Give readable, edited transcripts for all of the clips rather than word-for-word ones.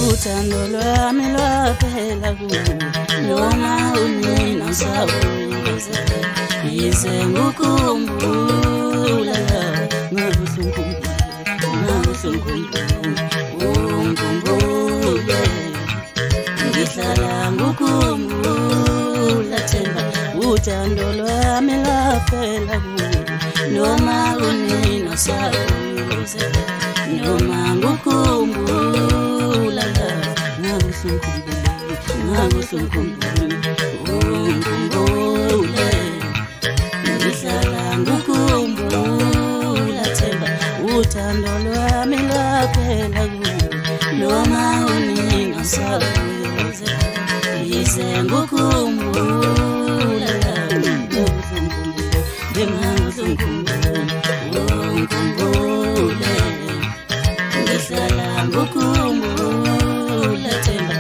Uthando lwami lwaphela kuwe noma unina usawuze yize ngukhumbula ngikhumbule ngihlala ngukhumbula Themba uthando lwami lwaphela kuwe noma unina usawuze noma ngukhumbula ngikhumbule ngihlala ngukhumbula Themba uthando lwami lwaphela kuwe noma unina usawuze yize ngukhumbula ngikhumbule ngihlala ngukhumbula Themba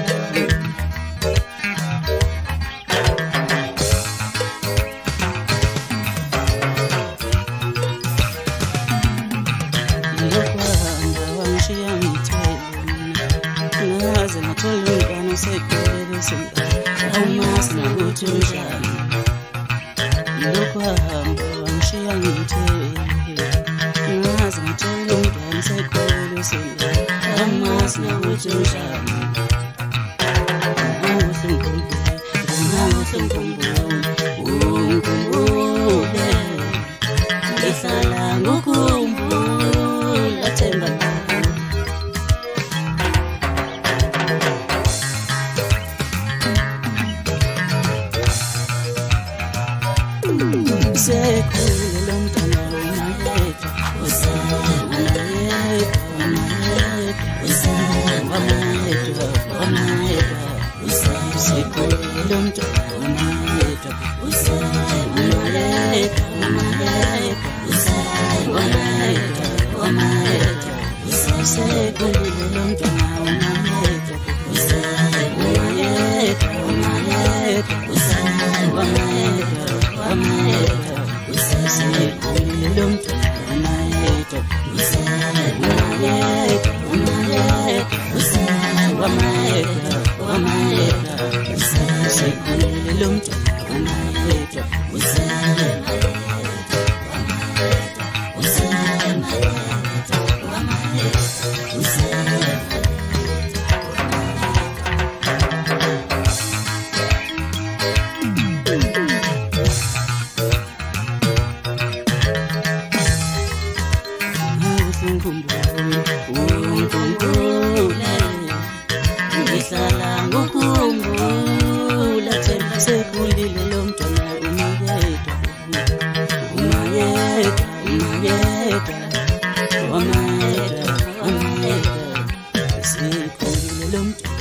lokuhamba wangishiya ngithwele ngaze ngathola umntwana osekhulile awumazi nokuthi unjani lokuhamba wangishiya ngithwele ngaze ngathola umntwana osekhulile awumazi nokuthi unjani ngikhumbule ngihlala ngukhumbula Themba sekhulile lo mntwana umayedwa sekhulile lo mntwana umayedwa sekhulile lo mntwana umayedwa ngihlala ngukhumbula Themba sekhulile lo mntwana sekhulile lo mntwana